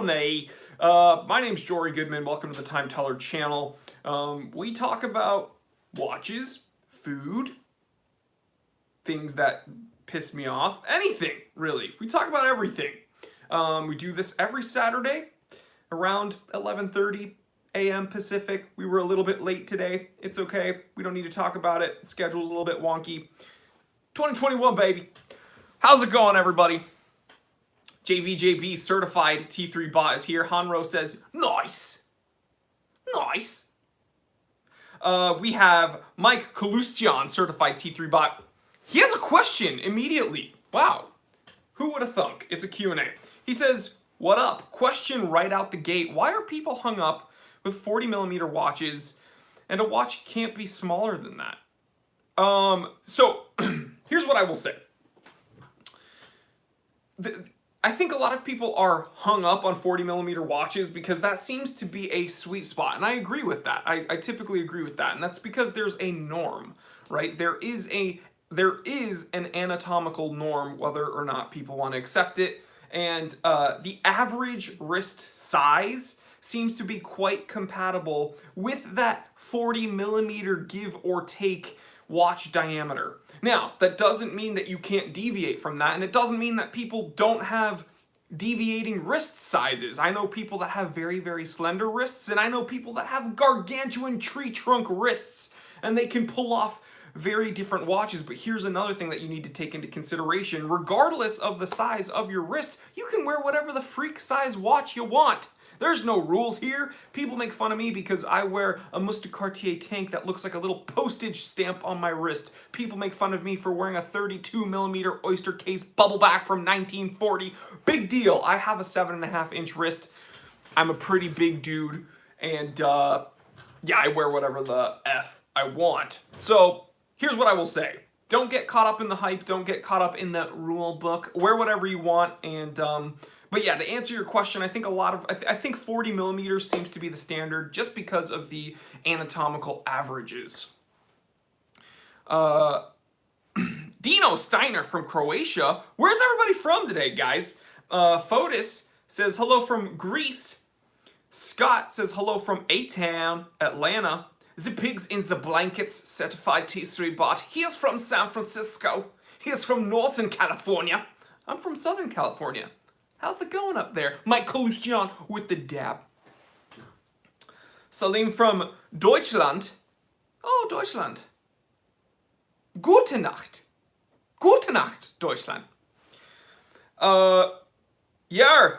Journey. My name's Jory Goodman. Welcome to the Time Teller channel. We talk about watches, food, things that piss me off, anything really. We talk about everything. We do this every Saturday around 11:30 a.m. Pacific. We were a little bit late today. It's okay. We don't need to talk about it. Schedule's a little bit wonky. 2021, baby. How's it going, everybody? JBJB certified T3 bot is here. Hanro says, nice. Nice. We have Mike Kalustian, certified T3 bot. He has a question immediately. Wow. Who would have thunk? It's a Q&A. He says, what up? Question right out the gate. Why are people hung up with 40mm watches and a watch can't be smaller than that? So here's what I will say. I think a lot of people are hung up on 40mm watches because that seems to be a sweet spot. And I agree with that. I typically agree with that. And that's because there's a norm, right? There is an anatomical norm, whether or not people want to accept it. And the average wrist size seems to be quite compatible with that 40mm give or take watch diameter. Now, that doesn't mean that you can't deviate from that, and it doesn't mean that people don't have deviating wrist sizes. I know people that have very, very slender wrists, and I know people that have gargantuan tree trunk wrists, and they can pull off very different watches. But here's another thing that you need to take into consideration. Regardless of the size of your wrist, you can wear whatever the freak size watch you want. There's no rules here. People make fun of me because I wear a Mouster Cartier tank that looks like a little postage stamp on my wrist. People make fun of me for wearing a 32mm oyster case bubble back from 1940. Big deal. I have a 7.5-inch wrist. I'm a pretty big dude. And yeah, I wear whatever the F I want. So here's what I will say. Don't get caught up in the hype. Don't get caught up in the rule book. Wear whatever you want. And but yeah, to answer your question, I think I think 40mm seems to be the standard just because of the anatomical averages. Dino Steiner from Croatia. Where's everybody from today, guys? Fotis says hello from Greece. Scott says hello from A-Town, Atlanta. The pigs in the blankets, certified T3 bot. He is from San Francisco. He is from Northern California. I'm from Southern California. How's it going up there? Mike Kalustian with the dab. Salim from Deutschland. Oh, Deutschland. Gute Nacht. Gute Nacht, Deutschland. Yeah.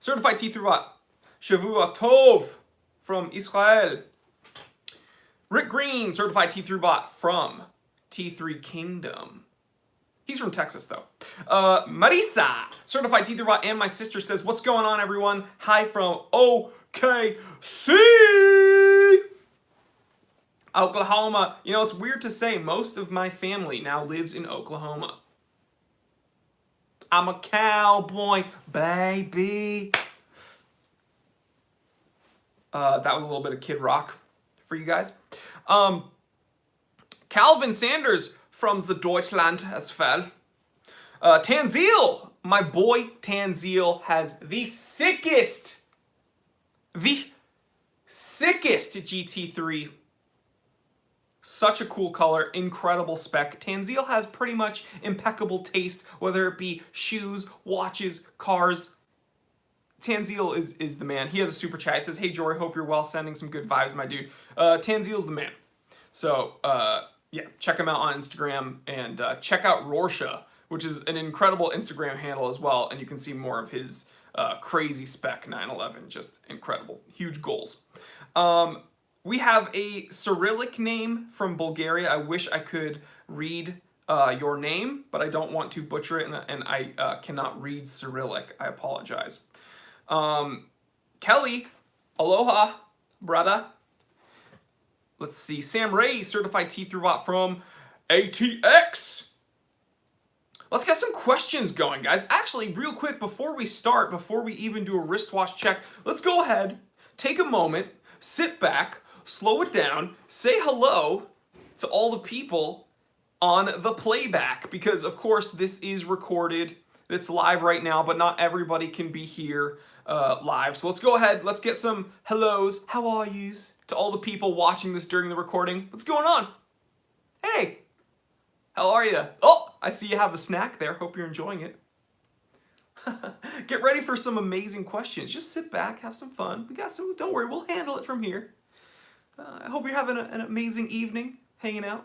Certified T3 bot. Shavua Tov from Israel. Rick Green, certified T3 bot from T3 Kingdom. He's from Texas, though. Marisa, certified T3 bot, and my sister says, what's going on, everyone? Hi from OKC, Oklahoma. You know, it's weird to say, most of my family now lives in Oklahoma. I'm a cowboy, baby. That was a little bit of Kid Rock for you guys. Calvin Sanders from the Deutschland as well. Tanzil, my boy Tanzil has the sickest GT3. Such a cool color, incredible spec. Tanzil has pretty much impeccable taste, whether it be shoes, watches, cars. Tanzil is the man. He has a super chat. He says, hey Jory, hope you're well, sending some good vibes, my dude. Tanzil's the man. So, yeah, check him out on Instagram, and check out Rorschach, which is an incredible Instagram handle as well, and you can see more of his crazy spec 911. Just incredible. Huge goals. We have a Cyrillic name from Bulgaria. I wish I could read your name, but I don't want to butcher it, and I cannot read Cyrillic. I apologize. Kelly, aloha, brother. Let's see, Sam Ray, certified T3 bot from ATX. Let's get some questions going, guys. Actually, real quick, before we start, before we even do a wristwatch check, let's go ahead, take a moment, sit back, slow it down, say hello to all the people on the playback, because of course this is recorded that's live right now, but not everybody can be here live. So let's go ahead. Let's get some hellos. How are yous to all the people watching this during the recording? What's going on? Hey, how are you? Oh, I see you have a snack there. Hope you're enjoying it. Get ready for some amazing questions. Just sit back, have some fun. We got some, don't worry, we'll handle it from here. I hope you're having an amazing evening, hanging out.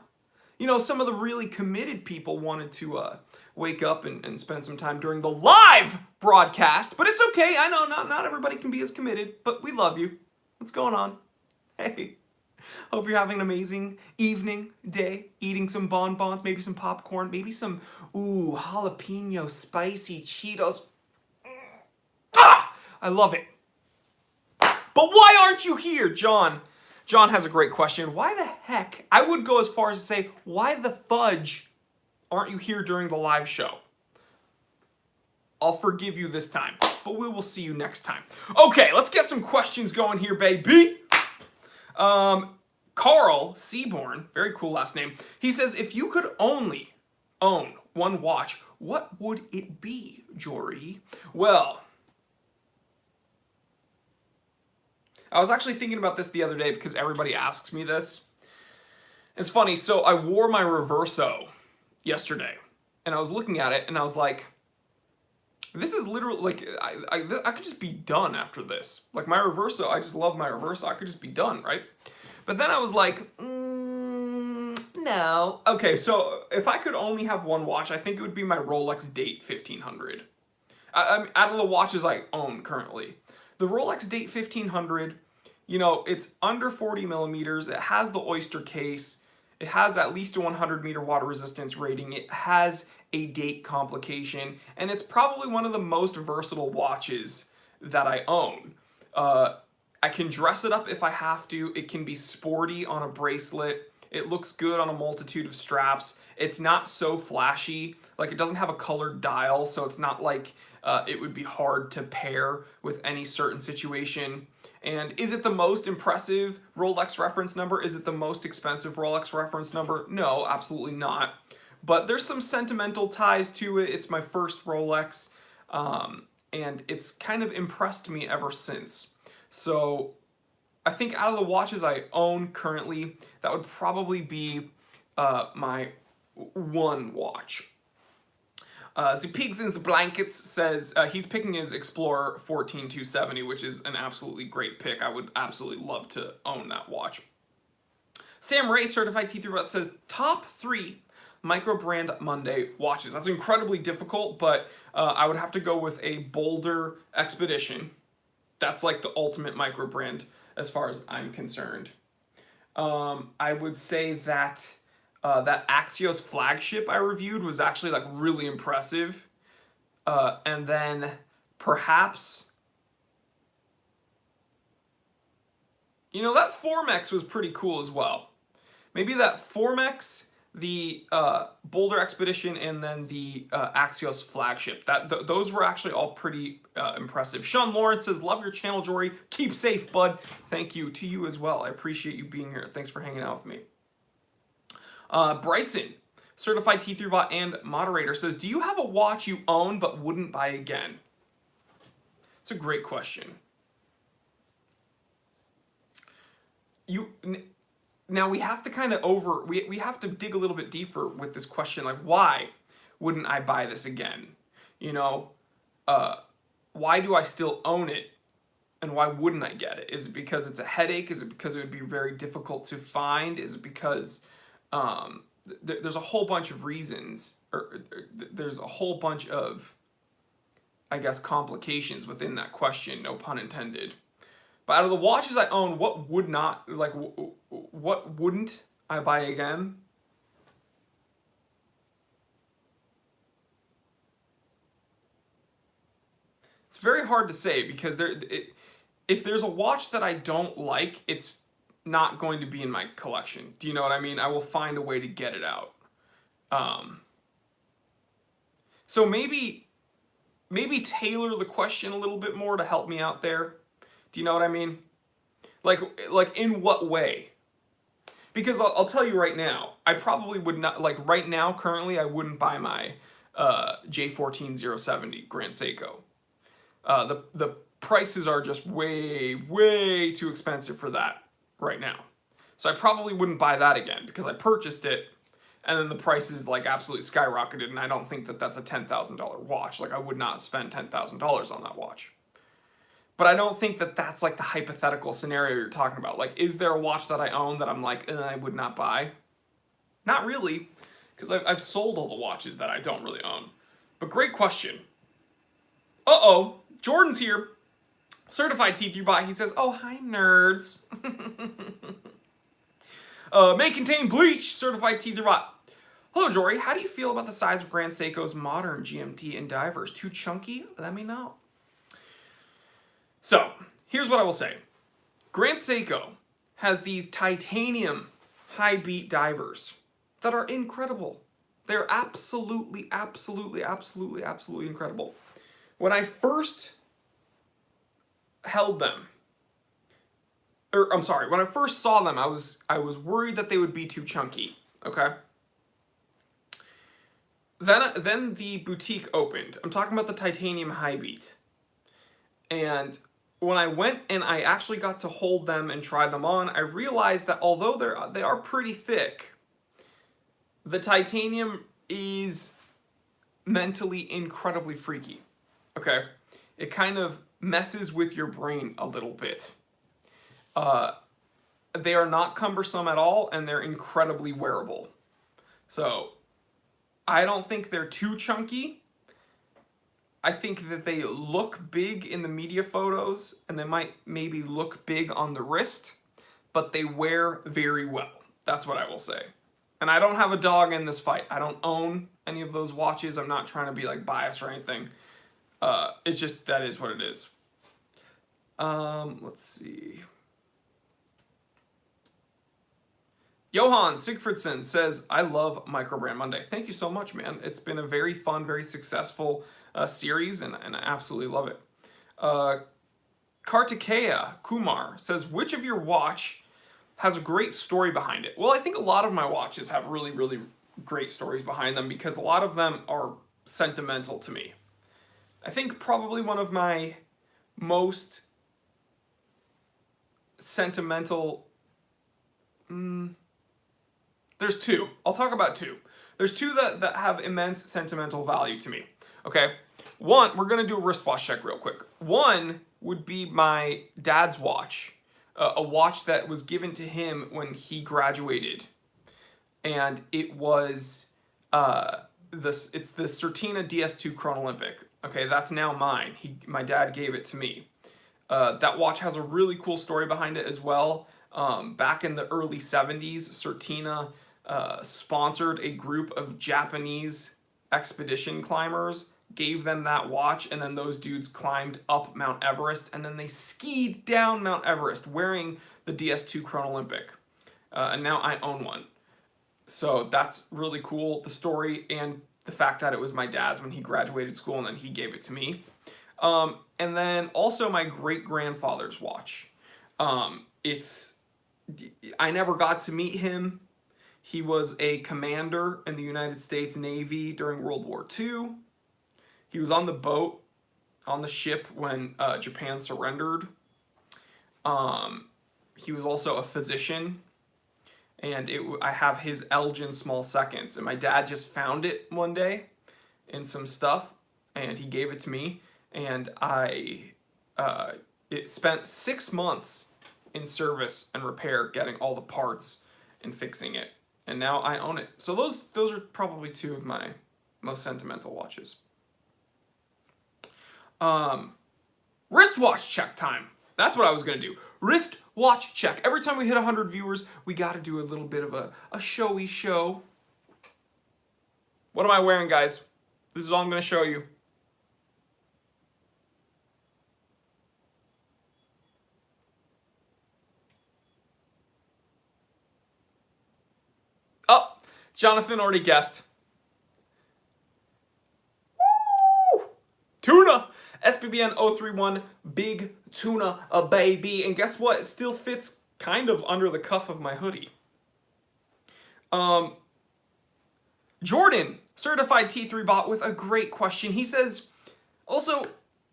You know, some of the really committed people wanted to wake up and spend some time during the live broadcast, but it's okay. I know not everybody can be as committed, but we love you. What's going on? Hey, hope you're having an amazing evening, day, eating some bonbons, maybe some popcorn, maybe some, jalapeno spicy Cheetos. I love it. But why aren't you here, John? John has a great question. Why the heck? I would go as far as to say, why the fudge aren't you here during the live show? I'll forgive you this time, but we will see you next time. Okay, let's get some questions going here, baby. Carl Seaborn, very cool last name. He says, if you could only own one watch, what would it be, Jory? Well, I was actually thinking about this the other day because everybody asks me this. It's funny, so I wore my Reverso yesterday, and I was looking at it, and I was like, this is literally, like, I could just be done after this. Like, my Reverso, I just love my Reverso. I could just be done, right? But then I was like, no. Okay, so if I could only have one watch, I think it would be my Rolex Date 1500. Out of the watches I own currently, the Rolex Date 1500, you know, it's under 40 millimeters. It has the Oyster case. It has at least a 100 meter water resistance rating. It has a date complication, and it's probably one of the most versatile watches that I own. I can dress it up if I have to. It can be sporty on a bracelet. It looks good on a multitude of straps. It's not so flashy. Like, it doesn't have a colored dial, so it's not like it would be hard to pair with any certain situation. And is it the most impressive Rolex reference number? Is it the most expensive Rolex reference number? No, absolutely not. But there's some sentimental ties to it. It's my first Rolex, and it's kind of impressed me ever since. So I think out of the watches I own currently, that would probably be my one watch. The Pigs in the Blankets says he's picking his Explorer 14270, which is an absolutely great pick. I would absolutely love to own that watch. Sam Ray, Certified T3 Bus, says top 3 microbrand Monday watches. That's incredibly difficult, but I would have to go with a Boulder Expedition. That's like the ultimate microbrand as far as I'm concerned. I would say that that Axios flagship I reviewed was actually like really impressive. And then perhaps, you know, that Formex was pretty cool as well. Maybe that Formex, the Boulder Expedition, and then the Axios flagship. Those were actually all pretty impressive. Sean Lawrence says, love your channel, Jory. Keep safe, bud. Thank you to you as well. I appreciate you being here. Thanks for hanging out with me. Bryson, Certified T3 Bot and moderator, says, do you have a watch you own but wouldn't buy again? It's a great question. Now we have to kind of we have to dig a little bit deeper with this question, like, why wouldn't I buy this again? You know, why do I still own it, and why wouldn't I get it? Is it because it's a headache? Is it because it would be very difficult to find? Is it because there's a whole bunch of reasons, or there's a whole bunch of, I guess, complications within that question, no pun intended. But out of the watches I own, what wouldn't I buy again? It's very hard to say, because if there's a watch that I don't like, it's not going to be in my collection. Do you know what I mean? I will find a way to get it out. So maybe tailor the question a little bit more to help me out there. Do you know what I mean? Like in what way? Because I'll tell you right now, I probably would not, like right now, currently, I wouldn't buy my J14070 Grand Seiko. The prices are just way too expensive for that right now. So I probably wouldn't buy that again because I purchased it and then the prices like absolutely skyrocketed, and I don't think that that's a $10,000 watch. Like, I would not spend $10,000 on that watch. But I don't think that that's like the hypothetical scenario you're talking about. Like, is there a watch that I own that I'm like, I would not buy? Not really, because I've sold all the watches that I don't really own. But great question. Uh-oh, Jordan's here. Certified T3 bot. He says, oh, hi, nerds. May contain bleach. Certified T3 bot. Hello, Jory. How do you feel about the size of Grand Seiko's modern GMT and divers? Too chunky? Let me know. So, here's what I will say. Grand Seiko has these titanium high beat divers that are incredible. They're absolutely incredible. When I first held them, when I first saw them, I was worried that they would be too chunky, okay? Then the boutique opened. I'm talking about the titanium high beat. And when I went and I actually got to hold them and try them on, I realized that although they are pretty thick, the titanium is mentally incredibly freaky, okay? It kind of messes with your brain a little bit. They are not cumbersome at all, and they're incredibly wearable. So, I don't think they're too chunky. I think that they look big in the media photos, and they might maybe look big on the wrist, but they wear very well. That's what I will say. And I don't have a dog in this fight. I don't own any of those watches. I'm not trying to be like biased or anything. It's just, that is what it is. Let's see. Johan Sigfridsson says, I love Microbrand Monday. Thank you so much, man. It's been a very fun, very successful series, and I absolutely love it. Kartikeya Kumar says, which of your watch has a great story behind it? Well, I think a lot of my watches have really great stories behind them because a lot of them are sentimental to me. I think probably one of my most sentimental... There's two. I'll talk about two. There's two that have immense sentimental value to me. Okay? One, we're going to do a wristwatch check real quick. One would be my dad's watch. A watch that was given to him when he graduated. And it was, it's the Certina DS2 Chronolympic. Okay, that's now mine. My dad gave it to me. That watch has a really cool story behind it as well. Back in the early 70s, Certina sponsored a group of Japanese expedition climbers, gave them that watch, and then those dudes climbed up Mount Everest, and then they skied down Mount Everest wearing the DS2 Chronolympic. And now I own one. So that's really cool, the story, and the fact that it was my dad's when he graduated school, and then he gave it to me. And then also my great-grandfather's watch. I never got to meet him. He was a commander in the United States Navy during World War II. He was on the boat, on the ship when Japan surrendered. He was also a physician. And I have his Elgin Small Seconds. And my dad just found it one day in some stuff. And he gave it to me. And it spent 6 months in service and repair, getting all the parts and fixing it. And now I own it. So those are probably two of my most sentimental watches. Wristwatch check time. That's what I was going to do. Wristwatch check. Every time we hit 100 viewers, we got to do a little bit of a showy show. What am I wearing, guys? This is all I'm going to show you. Oh, Jonathan already guessed. Woo! Tuna! SBBN 031, big tuna, a baby. And guess what? It still fits kind of under the cuff of my hoodie. Jordan, certified T3 bot, with a great question. He says, also,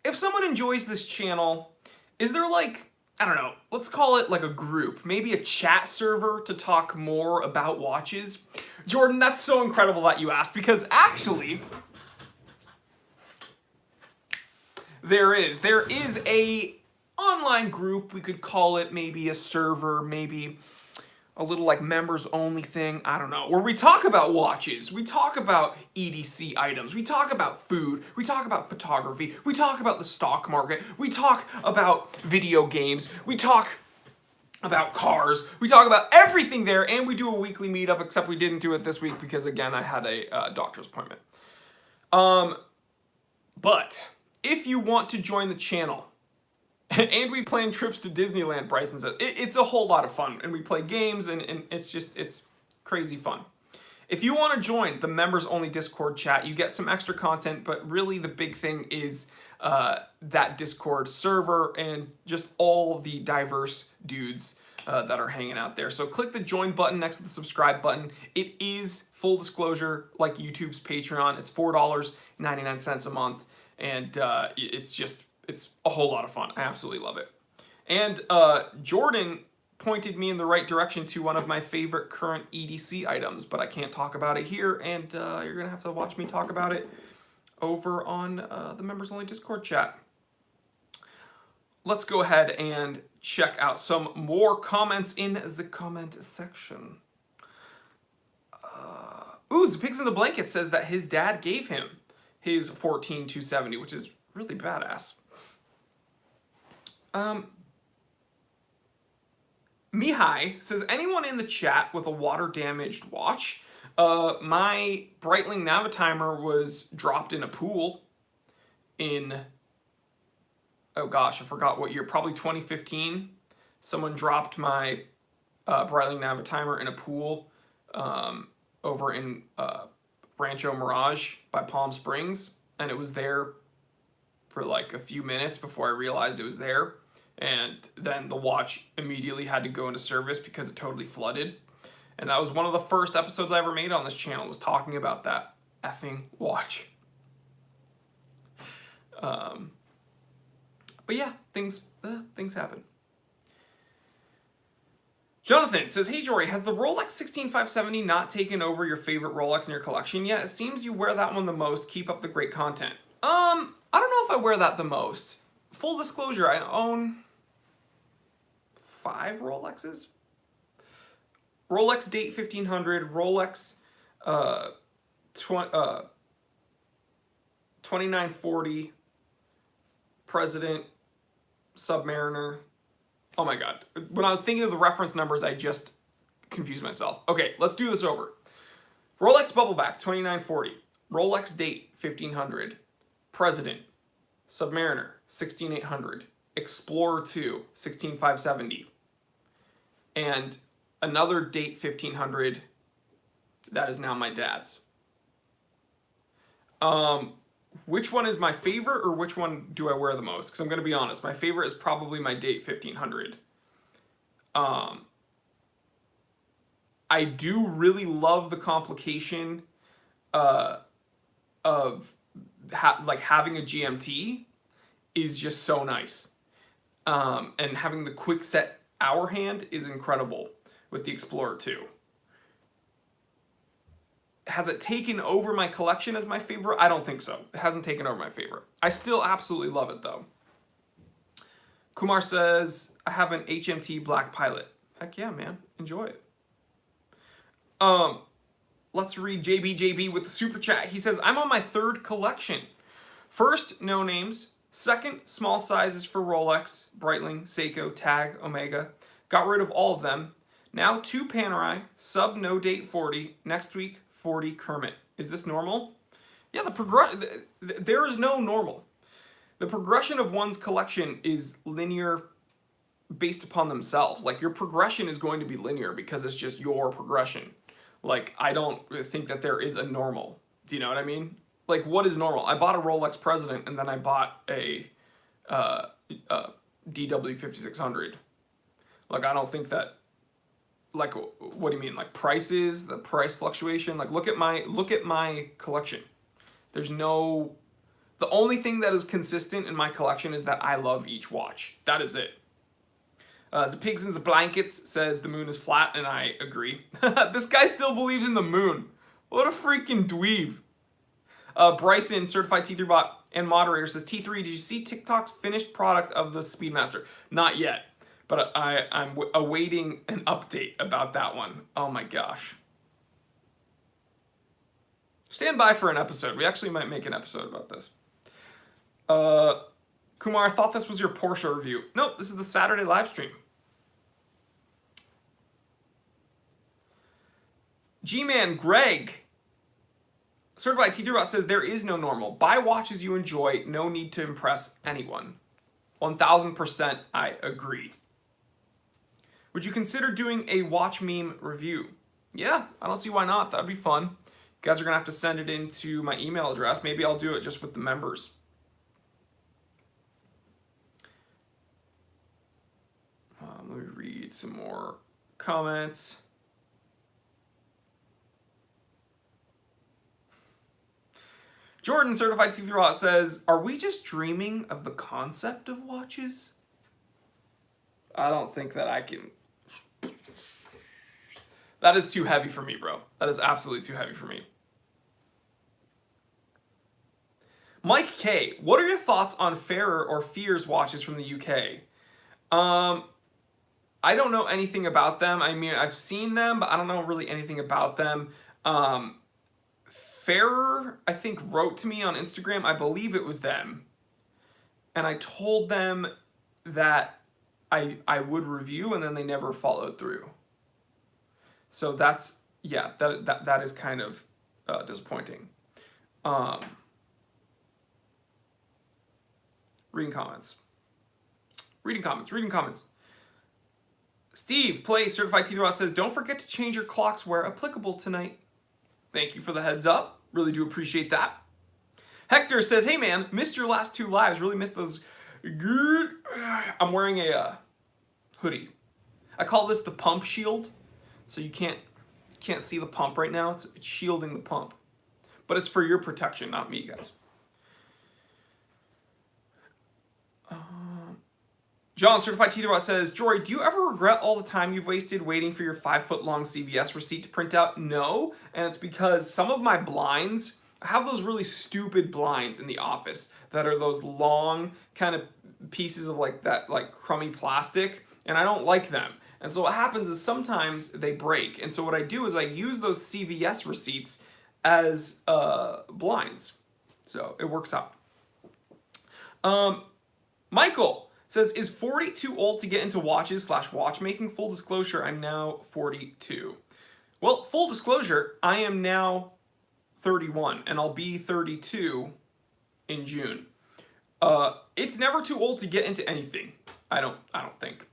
if someone enjoys this channel, is there like, I don't know, let's call it like a group, maybe a chat server to talk more about watches? Jordan, that's so incredible that you asked, because actually, there is a online group, we could call it maybe a server, maybe a little like members only thing, I don't know, where we talk about watches, we talk about EDC items, we talk about food, we talk about photography, we talk about the stock market, we talk about video games, we talk about cars, we talk about everything there, and we do a weekly meetup, except we didn't do it this week because, again, I had a doctor's appointment. But if you want to join the channel, and we plan trips to Disneyland, Bryson says, it's a whole lot of fun, and we play games, and it's crazy fun. If you want to join the members-only Discord chat, you get some extra content, but really the big thing is that Discord server and just all the diverse dudes that are hanging out there. So click the join button next to the subscribe button. It is, full disclosure, like YouTube's Patreon. It's $4.99 a month, and it's a whole lot of fun. I absolutely love it. And Jordan pointed me in the right direction to one of my favorite current EDC items, but I can't talk about it here, and you're going to have to watch me talk about it over on the members only Discord chat. Let's go ahead and check out some more comments in the comment section. Ooh, the Pigs in the Blanket says that his dad gave him his 14270, which is really badass. Mihai says, anyone in the chat with a water-damaged watch? My Breitling Navitimer was dropped in a pool in, oh gosh, I forgot what year, probably 2015. Someone dropped my Breitling Navitimer in a pool over in Rancho Mirage by Palm Springs, and it was there for like a few minutes before I realized it was there. And then the watch immediately had to go into service because it totally flooded. And that was one of the first episodes I ever made on this channel, was talking about that effing watch. But yeah, things happen. Jonathan says, hey Jory, has the Rolex 16570 not taken over your favorite Rolex in your collection yet? It seems you wear that one the most. Keep up the great content. I don't know if I wear that the most. Full disclosure, I own 5 Rolexes. Rolex Date 1500, Rolex 2940, President, Submariner. Oh my god. When I was thinking of the reference numbers, I just confused myself. Okay, let's do this over. Rolex Bubbleback 2940, Rolex Date 1500, President, Submariner 16800, Explorer 2 16570, and another Date 1500 that is now my dad's. Which one is my favorite, or which one do I wear the most? Because I'm going to be honest, my favorite is probably my Date 1500. I do really love the complication of having a GMT is just so nice. And having the quick set hour hand is incredible with the Explorer 2. Has it taken over my collection as my favorite? I don't think so. It hasn't taken over my favorite. I still absolutely love it though. Kumar says, I have an HMT Black Pilot. Heck yeah, man. Enjoy it. Let's read JBJB with the super chat. He says, I'm on my 3rd collection. First, no names. Second, small sizes for Rolex, Breitling, Seiko, Tag, Omega. Got rid of all of them. Now 2 Panerai, sub no date 40. Next week, 40 Kermit. Is this normal? Yeah, there is no normal. The progression of one's collection is linear based upon themselves. Like, your progression is going to be linear because it's just your progression. Like, I don't think that there is a normal. Do you know what I mean? Like, what is normal? I bought a Rolex President, and then I bought a DW5600. Like, I don't think that Like, what do you mean? Like prices, the price fluctuation? Like, look at my collection. There's no, the only thing that is consistent in my collection is that I love each watch. That is it. The Pigs and the Blankets says the moon is flat, and I agree. This guy still believes in the moon. What a freaking dweeb. Bryson, certified T3 bot and moderator, says, T3, did you see TikTok's finished product of the Speedmaster? Not yet, but I'm awaiting an update about that one. Oh my gosh. Stand by for an episode. We actually might make an episode about this. Kumar, I thought this was your Porsche review. Nope, this is the Saturday live stream. G-Man Greg, certified T3 bot, says there is no normal. Buy watches you enjoy. No need to impress anyone. 1000% I agree. Would you consider doing a watch meme review? Yeah, I don't see why not. That'd be fun. You guys are going to have to send it into my email address. Maybe I'll do it just with the members. Let me read some more comments. Jordan, certified T3 bot, says, are we just dreaming of the concept of watches? I don't think that I can. That is too heavy for me, bro. That is absolutely too heavy for me. Mike K, what are your thoughts on Fairer or Fears watches from the UK? I don't know anything about them. I mean, I've seen them, but I don't know really anything about them. Fairer, I think, wrote to me on Instagram. I believe it was them. And I told them that I would review, and then they never followed through. So that's, yeah, that is kind of disappointing. Reading comments. Steve Plays, certified T3 bot, says, don't forget to change your clocks where applicable tonight. Thank you for the heads up. Really do appreciate that. Hector says, hey man, missed your last 2 lives. Really missed those. I'm wearing a hoodie. I call this the pump shield. So you can't see the pump right now. It's shielding the pump. But it's for your protection, not me, guys. John, certified T3 bot, says, Jory, do you ever regret all the time you've wasted waiting for your 5-foot-long CVS receipt to print out? No, and it's because some of my blinds, I have those really stupid blinds in the office that are those long kind of pieces of like that, like crummy plastic, and I don't like them. And so what happens is sometimes they break, and so what I do is I use those CVS receipts as blinds. So it works out. Michael says, is 40 too old to get into watches / watchmaking? Full disclosure, I'm now 42. Well, full disclosure, I am now 31, and I'll be 32 in June. It's never too old to get into anything. I don't think.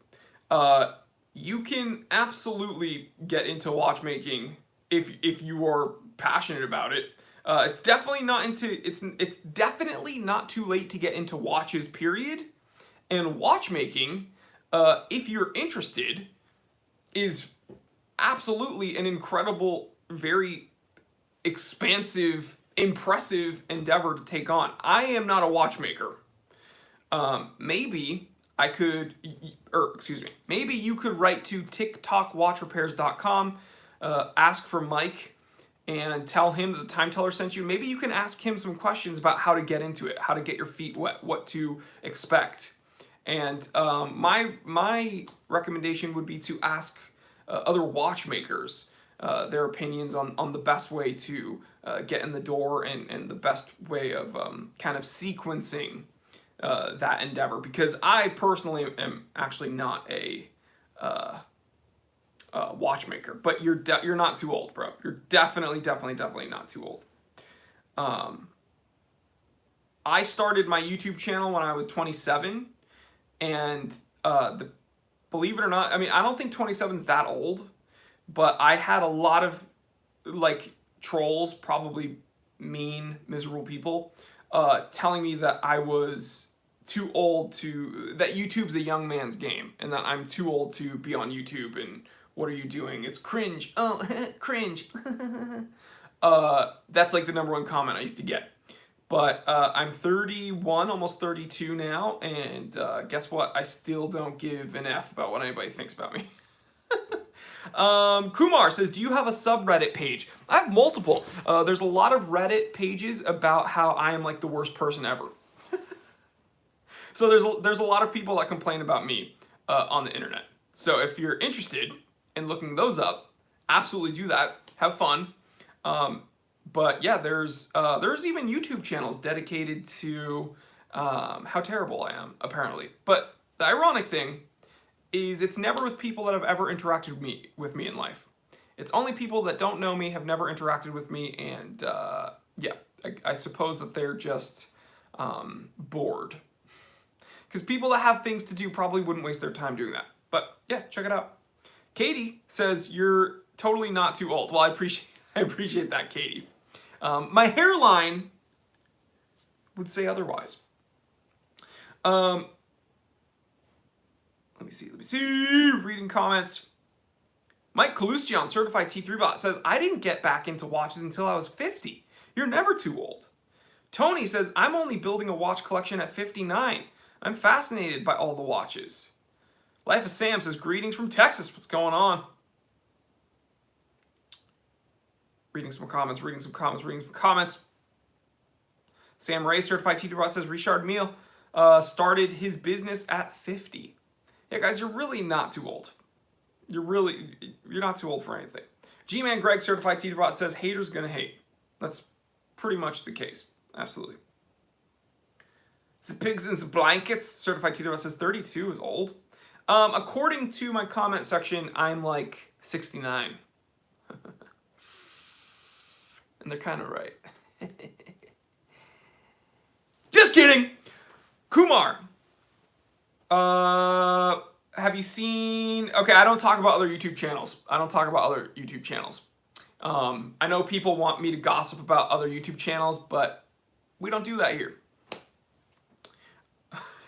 You can absolutely get into watchmaking if you are passionate about it. It's definitely not too late to get into watches, period. And watchmaking, if you're interested, is absolutely an incredible, very expansive, impressive endeavor to take on. I am not a watchmaker. Maybe I could, maybe you could write to tiktokwatchrepairs.com, ask for Mike, and tell him that the Time Teller sent you. Maybe you can ask him some questions about how to get into it, how to get your feet wet, what to expect. And my recommendation would be to ask other watchmakers their opinions on the best way to get in the door and the best way of kind of sequencing that endeavor. Because I personally am actually not a watchmaker, but you're not too old, bro. You're definitely not too old. I started my YouTube channel when I was 27. And believe it or not, I mean, I don't think 27 is that old, but I had a lot of like trolls, probably mean, miserable people, telling me that I was too old that YouTube's a young man's game, and that I'm too old to be on YouTube and what are you doing? It's cringe. Oh, cringe. That's like the #1 comment I used to get. But I'm 31, almost 32 now, and guess what? I still don't give an F about what anybody thinks about me. Kumar says, do you have a subreddit page? I have multiple. There's a lot of Reddit pages about how I am like the worst person ever. So there's a lot of people that complain about me on the internet. So if you're interested in looking those up, absolutely do that. Have fun. But yeah, there's even YouTube channels dedicated to how terrible I am, apparently. But the ironic thing is it's never with people that have ever interacted with me in life. It's only people that don't know me, have never interacted with me, and yeah, I suppose that they're just bored. Because people that have things to do probably wouldn't waste their time doing that. But yeah, check it out. Katie says, you're totally not too old. Well, I appreciate that, Katie. My hairline would say otherwise. Let me see. Reading comments. Mike Kalustian, certified T3 bot, says, I didn't get back into watches until I was 50. You're never too old. Tony says, I'm only building a watch collection at 59. I'm fascinated by all the watches. Life of Sam says, greetings from Texas. What's going on? Reading some comments. Sam Ray, certified T3 bot, says, Richard Mille started his business at 50. Yeah, guys, you're really not too old. You're not too old for anything. G-Man Greg, certified T3 bot, says, haters gonna hate. That's pretty much the case. Absolutely. The Pigs and the Blankets, certified T3 bot, says 32 is old. According to my comment section, I'm like 69. And they're kind of right. Just kidding! Kumar. Have you seen... Okay, I don't talk about other YouTube channels. I know people want me to gossip about other YouTube channels, but we don't do that here.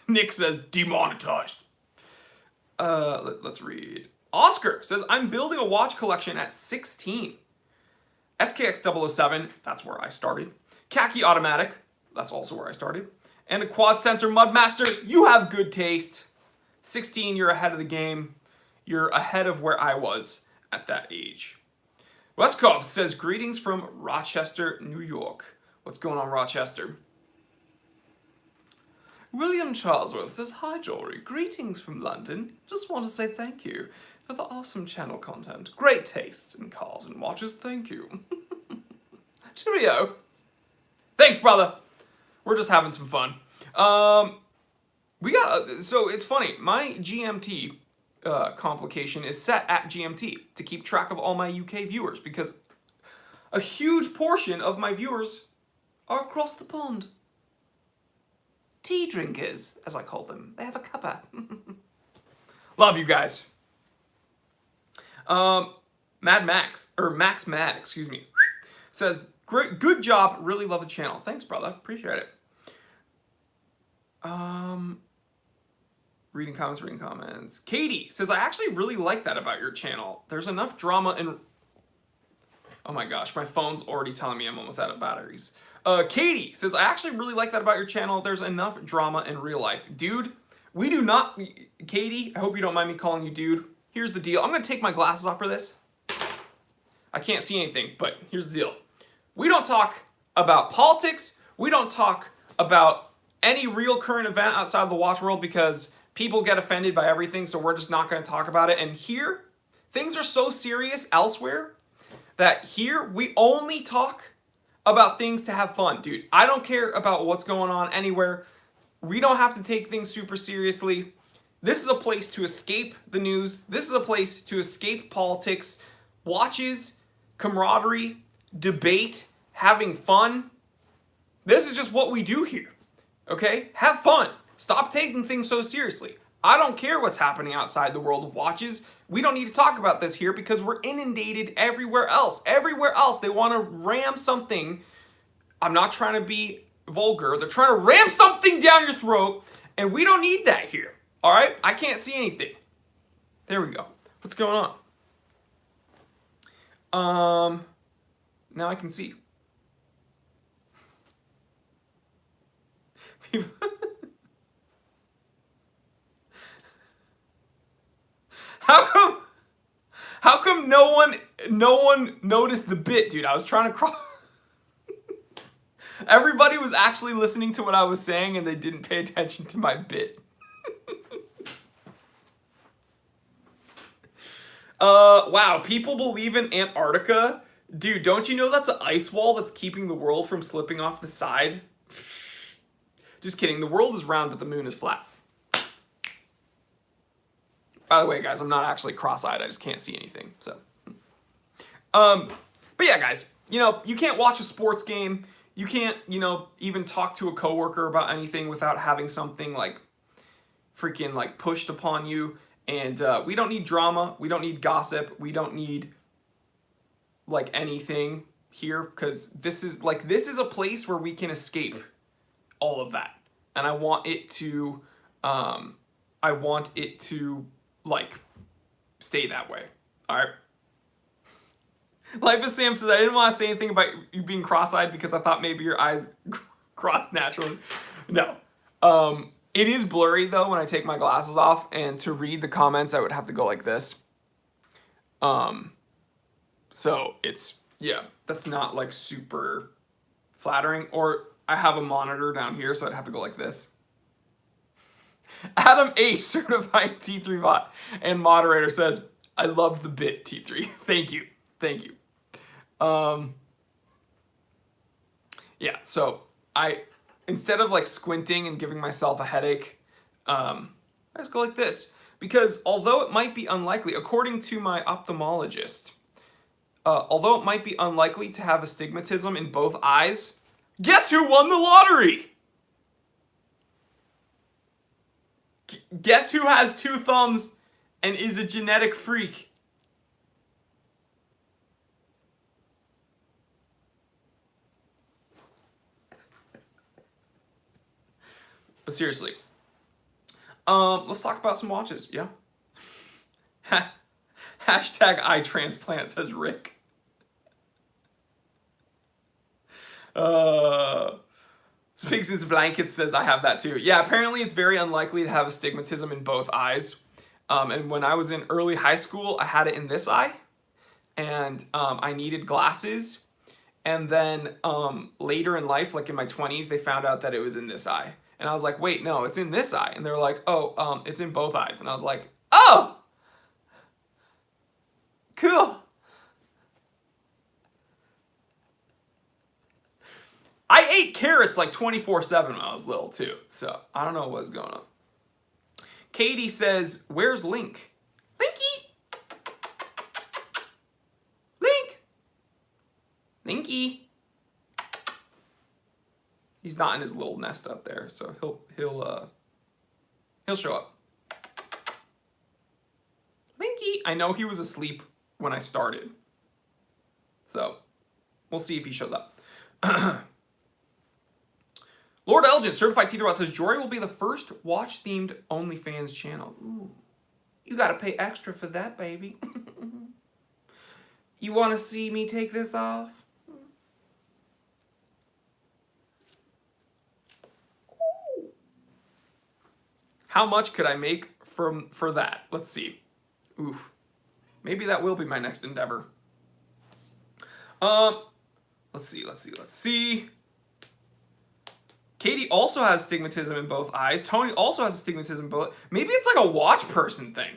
Nick says, demonetized. Let's read. Oscar says, I'm building a watch collection at 16. SKX 007, that's where I started. Khaki Automatic, that's also where I started. And a quad sensor Mudmaster, you have good taste. 16, you're ahead of the game. You're ahead of where I was at that age. West Cobb says, greetings from Rochester, New York. What's going on, Rochester? William Charlesworth says, hi, Jory. Greetings from London. Just want to say thank you for the awesome channel content. Great taste in cars and watches. Thank you. Cheerio. Thanks, brother. We're just having some fun. So it's funny. My GMT complication is set at GMT to keep track of all my UK viewers because a huge portion of my viewers are across the pond. Tea drinkers, as I call them. They have a cuppa. Love you guys. Max Mad, excuse me, says, great, good job. Really love the channel. Thanks, brother. Appreciate it. Reading comments. Katie says, I actually really like that about your channel. There's enough drama and... Oh my gosh, my phone's already telling me I'm almost out of batteries. Katie says, I actually really like that about your channel. There's enough drama in real life. Dude, we do not... Katie, I hope you don't mind me calling you dude. Here's the deal. I'm going to take my glasses off for this. I can't see anything, but here's the deal. We don't talk about politics. We don't talk about any real current event outside of the watch world because people get offended by everything, so we're just not going to talk about it. And here, things are so serious elsewhere that here we only talk about things to have fun. Dude, I don't care about what's going on anywhere. We don't have to take things super seriously. This is a place to escape the news. This is a place to escape politics, watches, camaraderie, debate, having fun. This is just what we do here, okay? Have fun. Stop taking things so seriously. I don't care what's happening outside the world of watches. We don't need to talk about this here because we're inundated everywhere else. Everywhere else, they want to ram something. I'm not trying to be vulgar. They're trying to ram something down your throat, and we don't need that here. All right? I can't see anything. There we go. What's going on? Now I can see. How come? How come no one noticed the bit, dude? I was trying to cross. Everybody was actually listening to what I was saying, and they didn't pay attention to my bit. Wow, people believe in Antarctica? Dude, don't you know that's an ice wall that's keeping the world from slipping off the side? Just kidding, the world is round, but the moon is flat. By the way, guys, I'm not actually cross-eyed, I just can't see anything, so. But yeah, guys, you know, you can't watch a sports game, you can't, you know, even talk to a coworker about anything without having something, like, freaking, like, pushed upon you. And we don't need drama, we don't need gossip, we don't need, like, anything here, because this is a place where we can escape all of that. And I want it to, like, stay that way. All right? Life of Sam says, I didn't want to say anything about you being cross-eyed because I thought maybe your eyes cross naturally. No. It is blurry, though, when I take my glasses off, and to read the comments, I would have to go like this. So it's, yeah, that's not, like, super flattering. Or I have a monitor down here, so I'd have to go like this. Adam H, certified T3 bot and moderator, says, I loved the bit, T3. Thank you. Thank you. Yeah, so instead of, like, squinting and giving myself a headache, I just go like this. Because although it might be unlikely, according to my ophthalmologist, although it might be unlikely to have astigmatism in both eyes, guess who won the lottery? Guess who has 2 thumbs and is a genetic freak? But seriously, let's talk about some watches, yeah? Hashtag eye transplant, says Rick. Speaks into Blankets says, I have that too. Yeah, apparently it's very unlikely to have astigmatism in both eyes. And when I was in early high school, I had it in this eye. And I needed glasses. And then later in life, like in my 20s, they found out that it was in this eye. And I was like, wait, no, it's in this eye. And they were like, oh, it's in both eyes. And I was like, oh! Cool. I ate carrots like 24/7 when I was little too. So I don't know what's going on. Katie says, where's Link? Linky! Link! Linky! He's not in his little nest up there, so he'll show up. Linky! I know he was asleep when I started. So, we'll see if he shows up. Lord Elgin, certified T3 says, Jory will be the first watch-themed OnlyFans channel. Ooh, you gotta pay extra for that, baby. You wanna see me take this off? How much could I make for that? Let's see. Oof. Maybe that will be my next endeavor. Let's see. Katie also has astigmatism in both eyes. Tony also has astigmatism in both. Maybe it's like a watch person thing.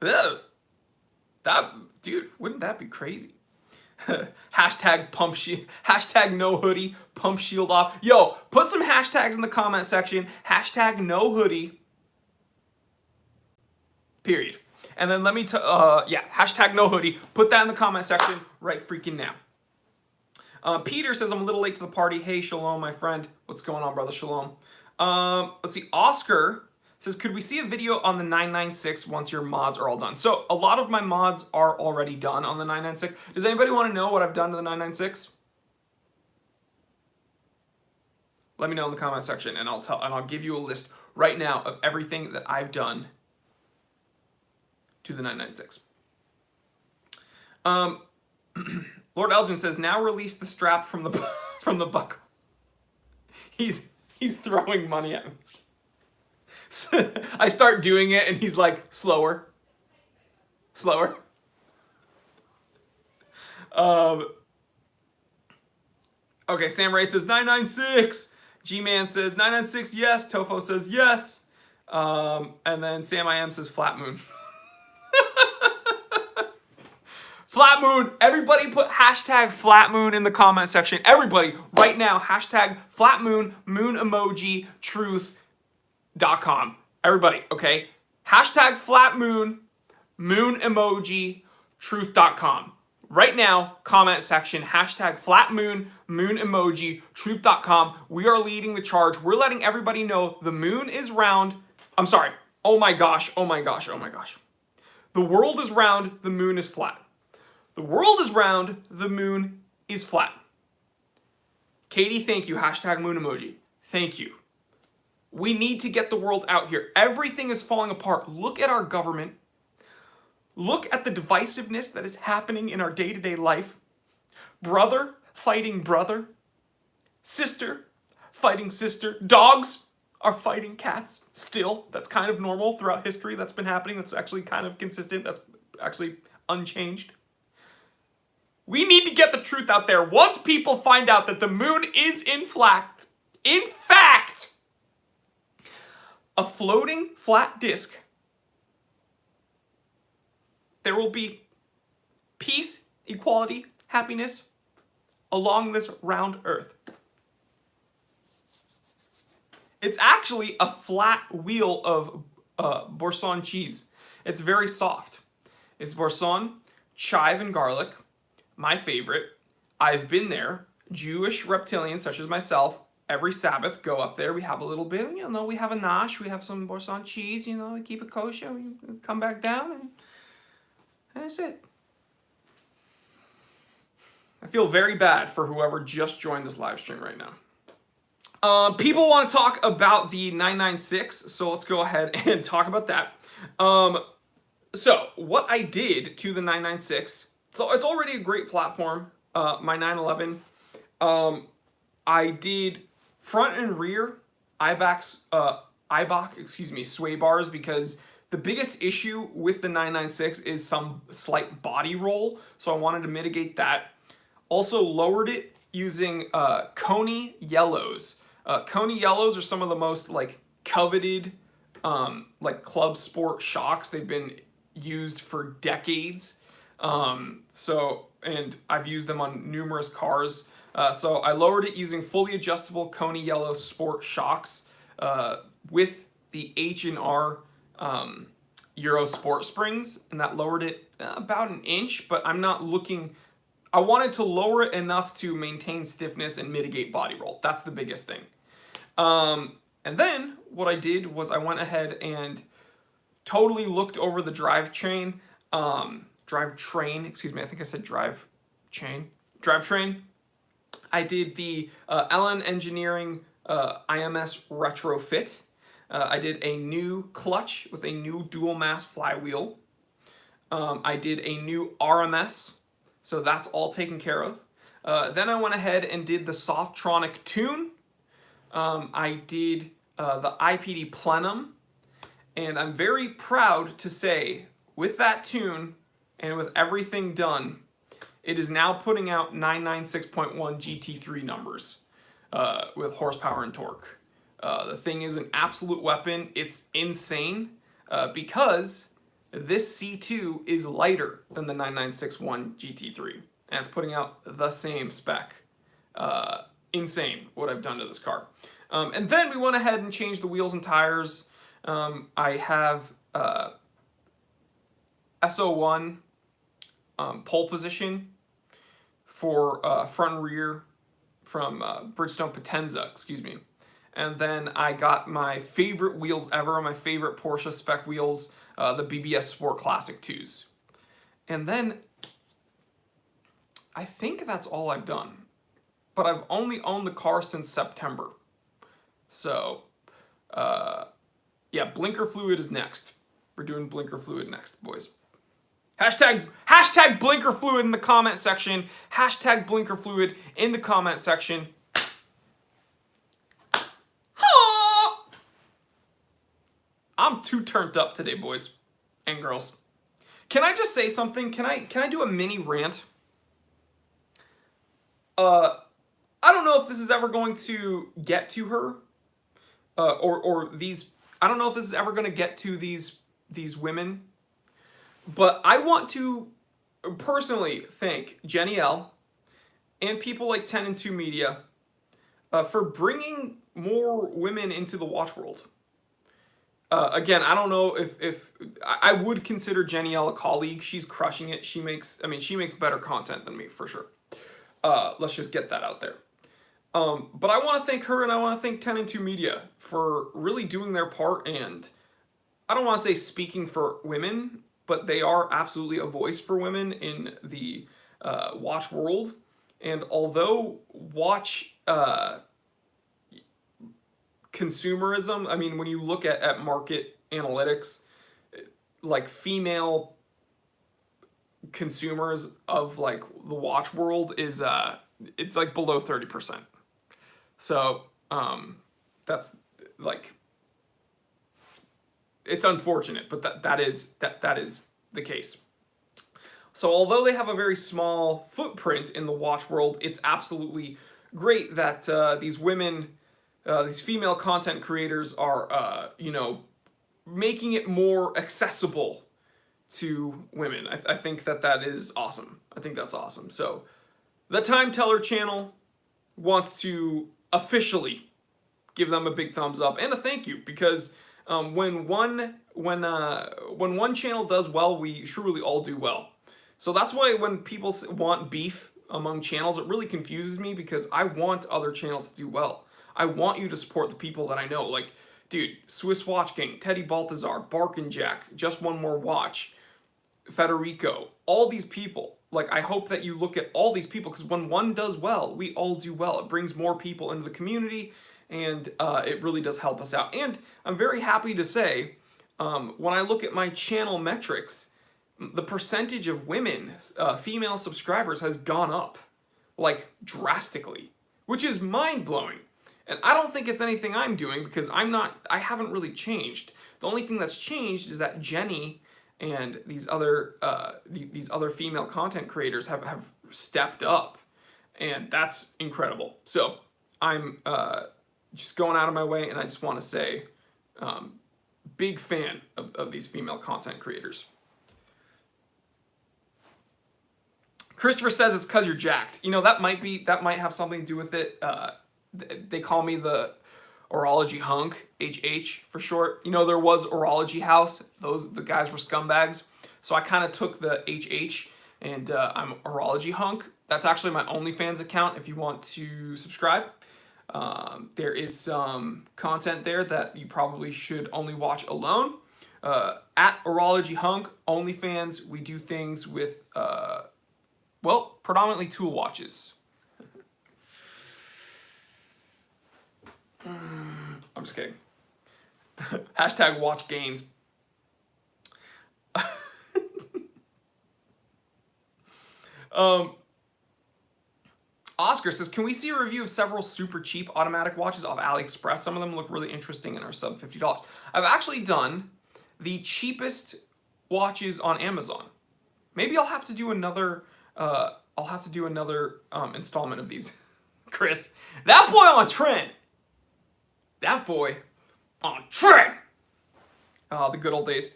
Ugh. Dude, wouldn't that be crazy? Hashtag pump shield. Hashtag no hoodie. Pump shield off. Yo, put some hashtags in the comment section. Hashtag no hoodie. Period. And then let me, hashtag no hoodie. Put that in the comment section right freaking now. Peter says, I'm a little late to the party. Hey, Shalom, my friend. What's going on, brother? Shalom. Let's see. Oscar says, could we see a video on the 996 once your mods are all done? So a lot of my mods are already done on the 996. Does anybody want to know what I've done to the 996? Let me know in the comment section, and I'll give you a list right now of everything that I've done to the 996. Um, Lord Elgin says, now release the strap from the from the buckle. He's throwing money at me. So I start doing it, and he's like, slower, slower. Okay, Sam Ray says 996. G-Man says 996, yes. Tofo says yes. And then Sam I Am says flat moon. Flat moon. Everybody put hashtag flat moon in the comment section. Everybody, right now, hashtag flat moon, moon emoji, truth.com. Everybody, okay? Hashtag flat moon, moon emoji, truth.com. Right now, comment section, hashtag flat moon, moon emoji, truth.com. We are leading the charge. We're letting everybody know the moon is round. I'm sorry. Oh my gosh, oh my gosh, oh my gosh. The world is round, the moon is flat. The world is round, the moon is flat. Katie, thank you. Hashtag moon emoji. Thank you. We need to get the world out here. Everything is falling apart. Look at our government. Look at the divisiveness that is happening in our day-to-day life. Brother fighting brother. Sister fighting sister. Dogs are fighting cats still. That's kind of normal throughout history. That's been happening. That's actually kind of consistent. That's actually unchanged. We need to get the truth out there. Once people find out that the moon is in fact, a floating flat disk, there will be peace, equality, happiness along this round earth. It's actually a flat wheel of Boursin cheese. It's very soft. It's Boursin, chive, and garlic. My favorite. I've been there. Jewish reptilians such as myself, every Sabbath go up there. We have a little bit, we have a nosh, we have some Boursin cheese, we keep it kosher. We come back down, and that's it. I feel very bad for whoever just joined this live stream right now. People want to talk about the 996, so let's go ahead and talk about that. So what I did to the 996, so it's already a great platform, my 911. I did front and rear Eibach, sway bars, because the biggest issue with the 996 is some slight body roll, so I wanted to mitigate that. Also lowered it using Coney yellows. Coney yellows are some of the most coveted club sport shocks. They've been used for decades. And I've used them on numerous cars. So I lowered it using fully adjustable Coney yellow sport shocks with the H&R Euro Sport springs, and that lowered it about an inch, but I'm not looking... I wanted to lower it enough to maintain stiffness and mitigate body roll. That's the biggest thing. And then what I did was I went ahead and totally looked over the drivetrain. I think I said drivetrain. I did the LN Engineering IMS retrofit. I did a new clutch with a new dual mass flywheel. I did a new RMS, so that's all taken care of. Then I went ahead and did the Softronic tune. I did the IPD plenum, and I'm very proud to say, with that tune and with everything done, it is now putting out 996.1 GT3 numbers with horsepower and torque. The thing is an absolute weapon. It's insane because this C2 is lighter than the 9961 GT3, and it's putting out the same spec. Insane what I've done to this car. And then we went ahead and changed the wheels and tires. I have SO1 pole position for front and rear from Bridgestone Potenza, And then I got my favorite wheels ever, my favorite Porsche spec wheels, the BBS Sport Classic 2s. And then I think that's all I've done. But I've only owned the car since September. So, yeah, blinker fluid is next. We're doing blinker fluid next, boys. Hashtag blinker fluid in the comment section. Hashtag blinker fluid in the comment section. I'm too turned up today, boys and girls. Can I just say something? Can I do a mini rant? I don't know if this is ever going to get to her, or these. I don't know if this is ever going to get to these women, but I want to personally thank Jenny L and people like 10 and 2 Media for bringing more women into the watch world. Again, I don't know if I would consider Jenny L a colleague. She's crushing it. She makes better content than me for sure. Let's just get that out there. But I want to thank her, and I want to thank 10 and 2 Media for really doing their part, and I don't want to say speaking for women, but they are absolutely a voice for women in the watch world. And although watch consumerism, I mean, when you look at market analytics, like female consumers of like the watch world is it's like below 30%. So that's like, it's unfortunate, but that is the case. So although they have a very small footprint in the watch world, it's absolutely great that these women, these female content creators are, making it more accessible to women. I think that is awesome. I think that's awesome. So the Time Teller channel wants to officially give them a big thumbs up and a thank you, because when one channel does well, we surely all do well. So that's why when people want beef among channels, it really confuses me, because I want other channels to do well. I want you to support the people that I know. Like, dude, Swiss Watch Gang, Teddy Balthazar, Bark and Jack, Just One More Watch, Federico, all these people. Like, I hope that you look at all these people, because when one does well, we all do well. It brings more people into the community, and it really does help us out. And I'm very happy to say, when I look at my channel metrics, the percentage of women, female subscribers, has gone up, like, drastically, which is mind-blowing. And I don't think it's anything I'm doing, because I haven't really changed. The only thing that's changed is that Jenny and these other female content creators have stepped up, and that's incredible. So I'm just going out of my way, and I just want to say, big fan of these female content creators. Christopher says it's because you're jacked. That might have something to do with it. They call me the Orology Hunk, HH for short. There was Orology House. The guys were scumbags. So I kind of took the HH, and I'm Orology Hunk. That's actually my OnlyFans account if you want to subscribe. There is some content there that you probably should only watch alone. At Orology Hunk, OnlyFans, we do things with, predominantly tool watches. I'm just kidding. Hashtag watch gains. Oscar says, can we see a review of several super cheap automatic watches off AliExpress? Some of them look really interesting and are sub $50. I've actually done the cheapest watches on Amazon. Maybe I'll have to do another installment of these. Chris, that boy on trend. That boy on trend. Oh, the good old days.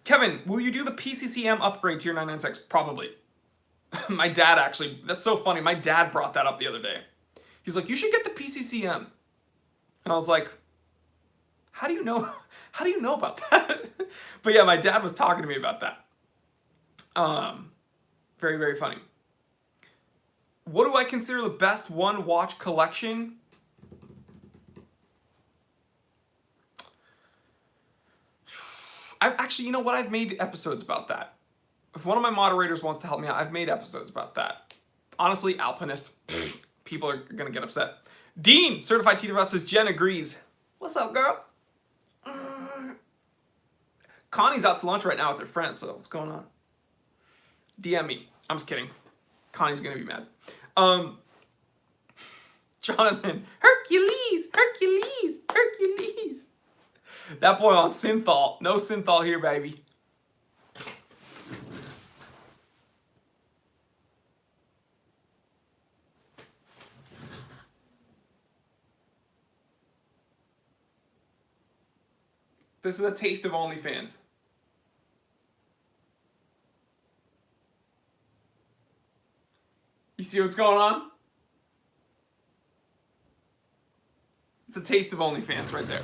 Kevin, will you do the PCCM upgrade to your 996? Probably. My dad actually, that's so funny. My dad brought that up the other day. He's like, you should get the PCCM. And I was like, how do you know about that? But yeah, my dad was talking to me about that. Very, very funny. What do I consider the best one watch collection? I've made episodes about that. If one of my moderators wants to help me out, I've made episodes about that. Honestly, Alpinist, people are going to get upset. Dean, certified TWS, says Jen agrees. What's up, girl? Connie's out to lunch right now with her friends, so what's going on? DM me. I'm just kidding. Connie's gonna be mad. Jonathan, Hercules, Hercules, Hercules. That boy on synthol. No synthol here, baby. This is a taste of OnlyFans. You see what's going on? It's a taste of OnlyFans right there.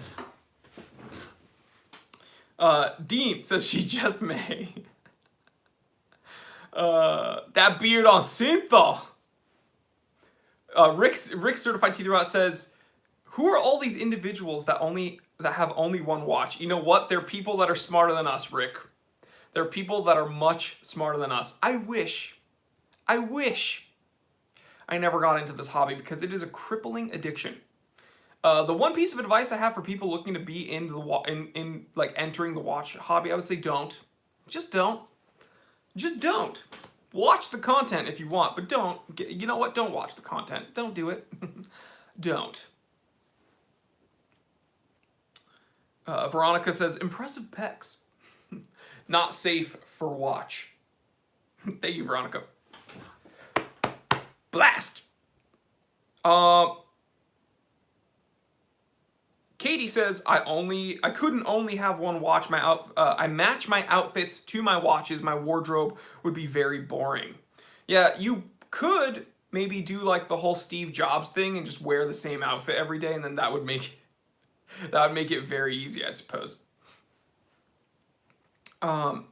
Dean says she just may. That beard on synthol. Rick Certified Teeth Robot says, who are all these individuals that have only one watch? You know what? They're people that are smarter than us, Rick. They're people that are much smarter than us. I wish I never got into this hobby because it is a crippling addiction. The one piece of advice I have for people looking to be into the like entering the watch hobby, I would say don't. Just don't. Just don't. Watch the content if you want, but don't. You know what? Don't watch the content. Don't do it. Don't. Veronica says, impressive pecs. Not safe for watch. Thank you, Veronica. Blast. Katie says, I couldn't only have one watch. I match my outfits to my watches. My wardrobe would be very boring. Yeah, you could maybe do like the whole Steve Jobs thing and just wear the same outfit every day, and then that would make it very easy, I suppose. Targa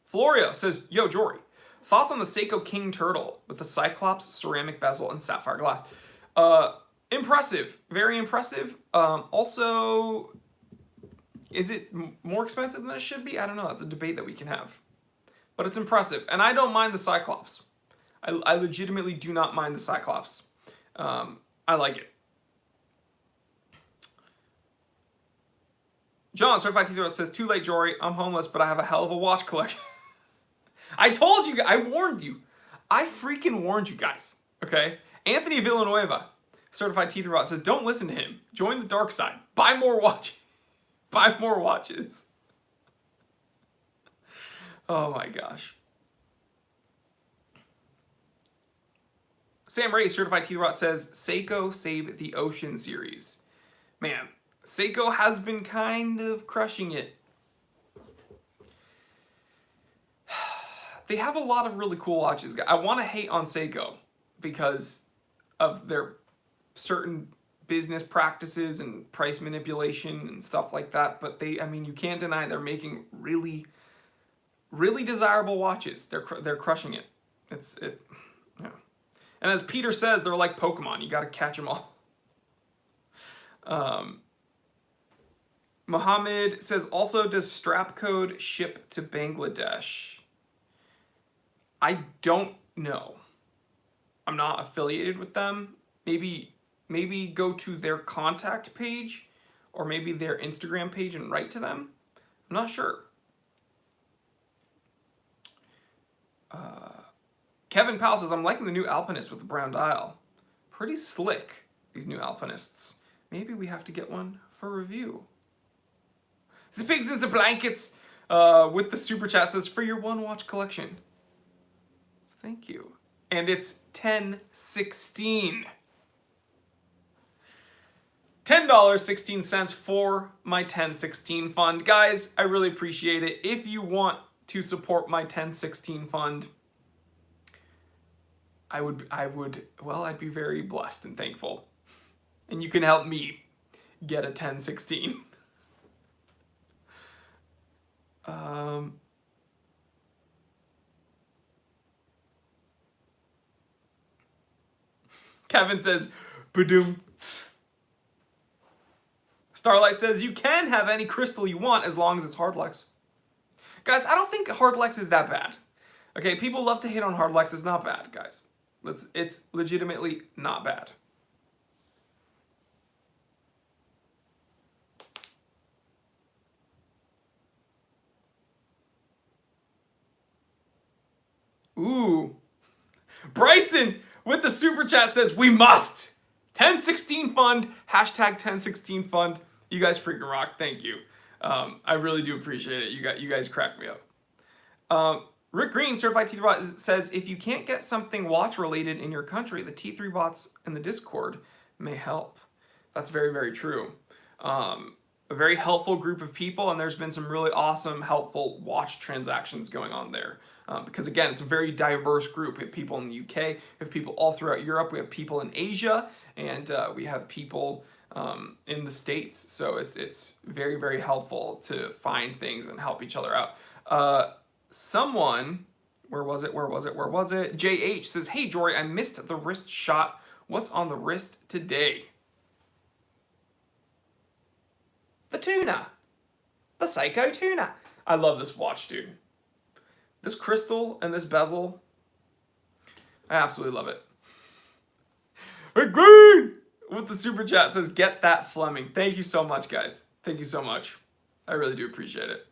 Florio says, yo, Jory, thoughts on the Seiko King Turtle with the Cyclops ceramic bezel and sapphire glass? Impressive. Very impressive. Also, is it more expensive than it should be? I don't know. That's a debate that we can have. But it's impressive. And I don't mind the Cyclops. I legitimately do not mind the Cyclops. I like it. John, Certified Teeth Robot says, too late, Jory. I'm homeless, but I have a hell of a watch collection. I told you. I warned you. I freaking warned you guys. Okay? Anthony Villanueva, Certified Teeth Robot, says, don't listen to him. Join the dark side. Buy more watches. Buy more watches. Oh my gosh. Sam Ray, Certified Teeth Robot, says, Seiko Save the Ocean series. Man, Seiko has been kind of crushing it. They have a lot of really cool watches. I want to hate on Seiko because of their certain business practices and price manipulation and stuff like that. But you can't deny they're making really, really desirable watches. They're crushing it. Yeah. And as Peter says, they're like Pokemon. You got to catch them all. Mohammed says, also, does strap code ship to Bangladesh? I don't know. I'm not affiliated with them. Maybe go to their contact page or maybe their Instagram page and write to them. I'm not sure. Kevin Powell says, I'm liking the new Alpinist with the brown dial. Pretty slick, these new Alpinists. Maybe we have to get one for review. The pigs and the blankets with the super chat says, for your one watch collection. Thank you. And it's 1016. $10.16 for my 1016 fund. Guys, I really appreciate it. If you want to support my 1016 fund, I'd be very blessed and thankful. And you can help me get a 1016. Kevin says, "Badoom." Starlight says, you can have any crystal you want as long as it's Hardlex. Guys, I don't think Hardlex is that bad. Okay, people love to hate on Hardlex. It's not bad, guys. It's legitimately not bad. Ooh. Bryson with the super chat says, we must. 1016 fund, hashtag 1016 fund. You guys freaking rock. Thank you. I really do appreciate it. You guys crack me up. Rick Green, Certified T3 Bot, says, if you can't get something watch related in your country, the T3 bots in the Discord may help. That's very, very true. A very helpful group of people, and there's been some really awesome, helpful watch transactions going on there. Because again, it's a very diverse group. We have people in the UK, we have people all throughout Europe, we have people in Asia, and we have people in the States. So it's very, very helpful to find things and help each other out. Someone, where was it? JH says, hey Jory, I missed the wrist shot. What's on the wrist today? The tuna. The Seiko tuna. I love this watch, dude. This crystal and this bezel, I absolutely love it. Rick Green with the super chat says, get that Fleming. Thank you so much, guys. Thank you so much. I really do appreciate it.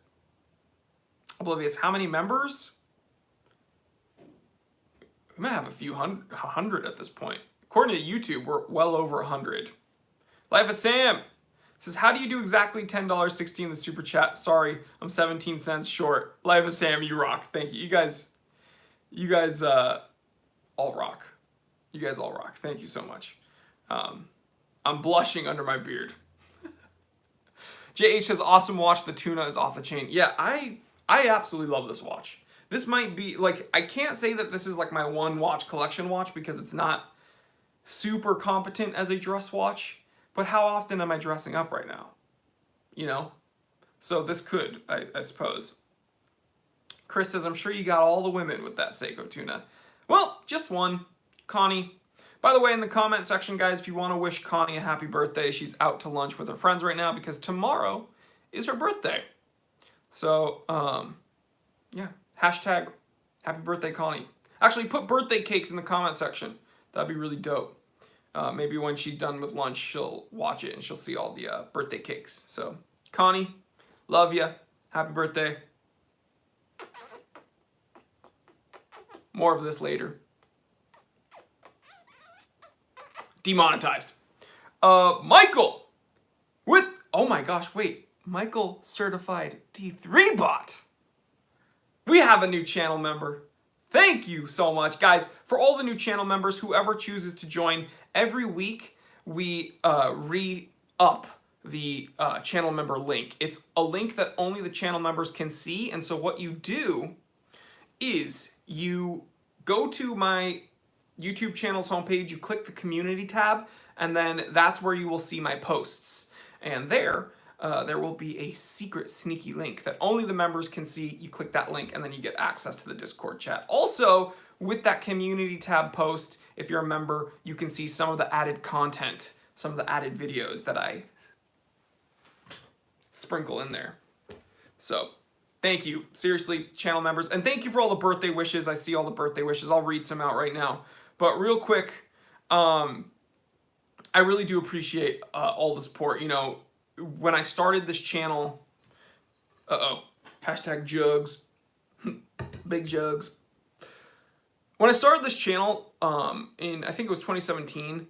Oblivious, how many members? We might have a few hundred at this point. According to YouTube, we're well over 100. Life of Sam says, how do you do exactly $10.16 in the super chat? Sorry, I'm 17 cents short. Life of Sam, you rock. Thank you. You guys all rock. You guys all rock. Thank you so much. I'm blushing under my beard. JH says, awesome watch. The tuna is off the chain. Yeah, I absolutely love this watch. This might be, like, I can't say that this is like my one watch collection watch because it's not super competent as a dress watch. But how often am I dressing up right now? You know? So this could, I suppose. Chris says, I'm sure you got all the women with that Seiko tuna. Well, just one. Connie. By the way, in the comment section, guys, if you want to wish Connie a happy birthday, she's out to lunch with her friends right now because tomorrow is her birthday. So, yeah. Hashtag happy birthday, Connie. Actually, put birthday cakes in the comment section. That'd be really dope. Maybe when she's done with lunch, she'll watch it and she'll see all the birthday cakes. So, Connie, love ya. Happy birthday. More of this later. Demonetized. Michael with, oh my gosh, wait. Michael Certified T3 Bot. We have a new channel member. Thank you so much, guys. For all the new channel members, whoever chooses to join, every week we re-up the channel member link. It's a link that only the channel members can see, and so what you do is you go to my YouTube channel's homepage, you click the community tab, and then that's where you will see my posts. And there will be a secret sneaky link that only the members can see. You click that link and then you get access to the Discord chat. Also, with that community tab post, if you're a member, you can see some of the added content, some of the added videos that I sprinkle in there. So, thank you, seriously, channel members. And thank you for all the birthday wishes. I see all the birthday wishes. I'll read some out right now. But real quick, I really do appreciate all the support. You know, when I started this channel, hashtag jugs, big jugs. When I started this channel in, I think it was 2017,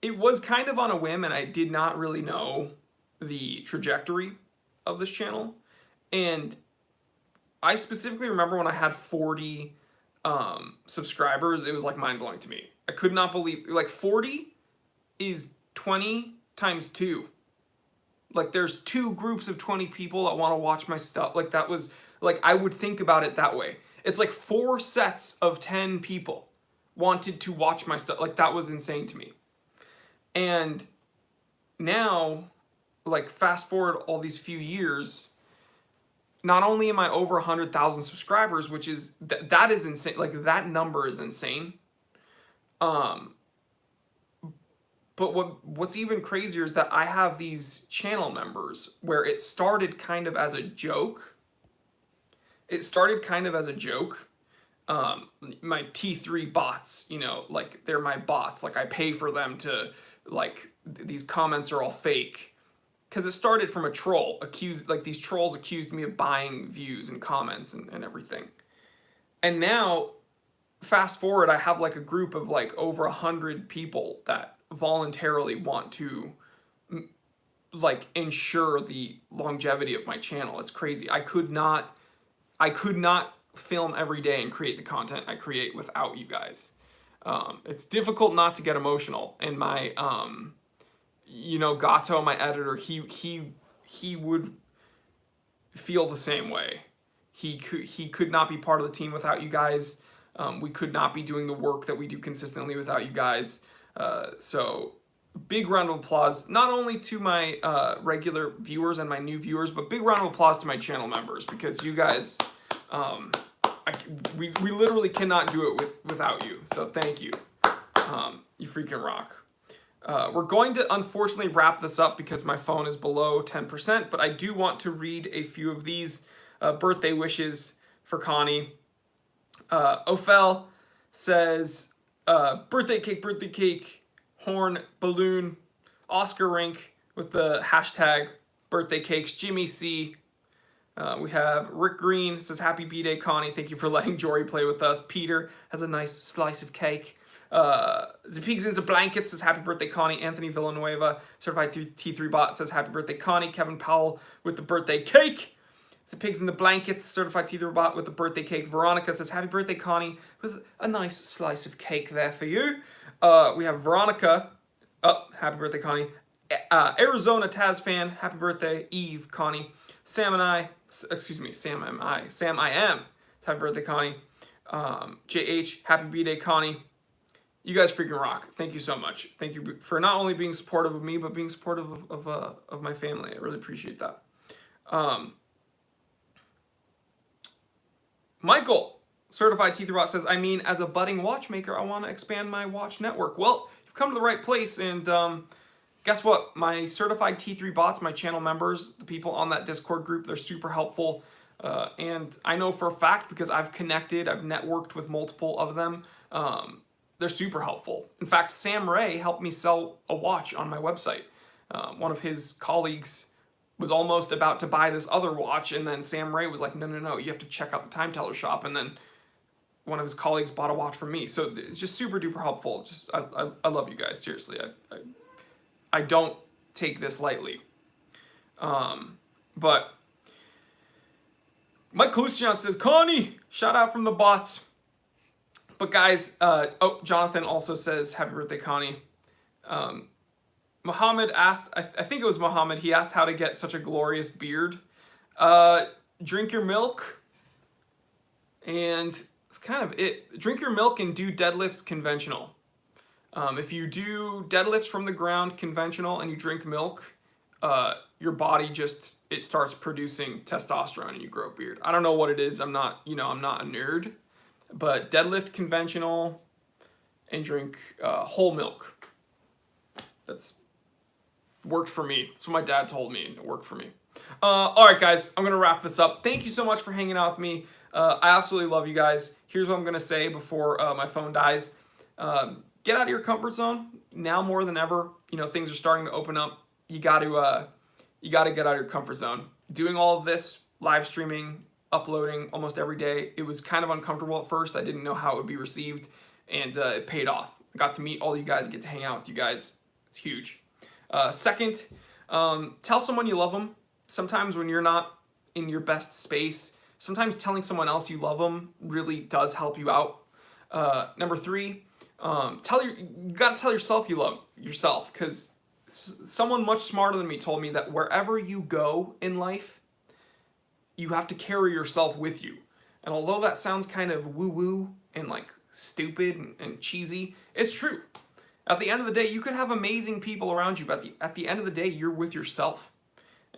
it was kind of on a whim and I did not really know the trajectory of this channel. And I specifically remember when I had 40 subscribers, it was like mind-blowing to me. I could not believe, like 40 is 20 times 2. Like there's 2 groups of 20 people that want to watch my stuff. Like that was, like I would think about it that way. It's like 4 sets of 10 people wanted to watch my stuff. Like that was insane to me. And now, like fast forward all these few years, not only am I over 100,000 subscribers, which is, that is insane. Like that number is insane. But what's even crazier is that I have these channel members where it started kind of as a joke. It started kind of as a joke. My T3 bots, you know, like they're my bots. Like I pay for them to, like, these comments are all fake. Because it started from a troll. Like these trolls accused me of buying views and comments and everything. And now, fast forward, I have like a group of like over 100 people that voluntarily want to like ensure the longevity of my channel. It's crazy. I could not film every day and create the content I create without you guys. It's difficult not to get emotional, and my Gato, my editor, he would feel the same way. He could not be part of the team without you guys. We could not be doing the work that we do consistently without you guys. So big round of applause, not only to my regular viewers and my new viewers, but big round of applause to my channel members, because you guys, we literally cannot do it without you. So thank you. You freaking rock. We're going to unfortunately wrap this up because my phone is below 10%, but I do want to read a few of these birthday wishes for Connie. Ophel says, birthday cake, horn, balloon, Oscar Rink with the hashtag birthday cakes, Jimmy C. We have Rick Green says, happy B-Day, Connie. Thank you for letting Jory play with us. Peter has a nice slice of cake. The Pigs in the Blankets says, happy birthday, Connie. Anthony Villanueva, certified T3 bot, says, happy birthday, Connie. Kevin Powell with the birthday cake. The Pigs in the Blankets, certified T3 bot with the birthday cake. Veronica says, happy birthday, Connie, with a nice slice of cake there for you. We have Veronica. Oh, happy birthday, Connie. Arizona Taz fan, happy birthday, Eve, Connie. Sam I am. Happy birthday, Connie. JH, happy B-Day, Connie. You guys freaking rock. Thank you so much. Thank you for not only being supportive of me, but being supportive of my family. I really appreciate that. Michael, certified T3 bot, says, I mean, as a budding watchmaker, I want to expand my watch network. Well, you've come to the right place, and guess what? My certified T3 bots, my channel members, the people on that Discord group, they're super helpful. And I know for a fact, because I've networked with multiple of them, they're super helpful. In fact, Sam Ray helped me sell a watch on my website. One of his colleagues was almost about to buy this other watch, and then Sam Ray was like, no, you have to check out the Time Teller shop, and then one of his colleagues bought a watch from me. So it's just super duper helpful. Just I love you guys, seriously. I don't take this lightly. But Mike Lucian says, Connie, shout out from the bots. But guys, Jonathan also says, happy birthday, Connie. Muhammad asked, I think it was Muhammad, he asked how to get such a glorious beard. Drink your milk, and it's kind of it. Drink your milk and do deadlifts conventional. If you do deadlifts from the ground conventional and you drink milk, your body it starts producing testosterone and you grow a beard. I don't know what it is. I'm not a nerd, but deadlift conventional and drink whole milk. That's worked for me. That's what my dad told me, and it worked for me. All right, guys, I'm going to wrap this up. Thank you so much for hanging out with me. I absolutely love you guys. Here's what I'm going to say before my phone dies. Get out of your comfort zone. Now more than ever, things are starting to open up. You got to get out of your comfort zone. Doing all of this, live streaming, uploading almost every day, it was kind of uncomfortable at first. I didn't know how it would be received, and it paid off. I got to meet all you guys, get to hang out with you guys. It's huge. Second, tell someone you love them. Sometimes when you're not in your best space, sometimes telling someone else you love them really does help you out. Number three, you gotta tell yourself you love yourself, because someone much smarter than me told me that wherever you go in life, you have to carry yourself with you. And although that sounds kind of woo-woo and like stupid and cheesy, it's true. At the end of the day, you could have amazing people around you, but at the end of the day, you're with yourself.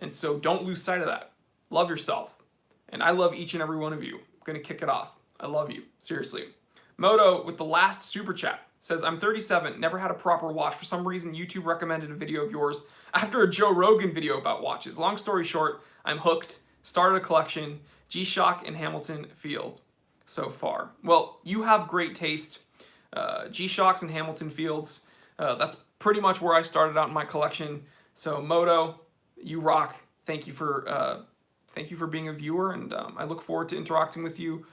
And so don't lose sight of that. Love yourself. And I love each and every one of you. I'm going to kick it off. I love you. Seriously. Moto with the last super chat says, I'm 37, never had a proper watch. For some reason, YouTube recommended a video of yours after a Joe Rogan video about watches. Long story short, I'm hooked. Started a collection. G-Shock and Hamilton Field so far. Well, you have great taste. G-Shocks and Hamilton Fields. That's pretty much where I started out in my collection. So Moto, you rock. Thank you for being a viewer, and I look forward to interacting with you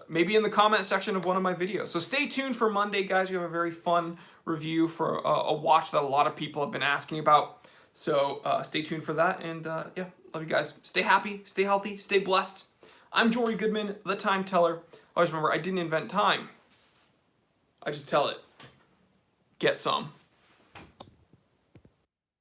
maybe in the comment section of one of my videos. So stay tuned for Monday, guys. We have a very fun review for a watch that a lot of people have been asking about. So stay tuned for that. And yeah, love you guys. Stay happy, stay healthy, stay blessed. I'm Jory Goodman, the Time Teller. Always remember, I didn't invent time. I just tell it. Get some.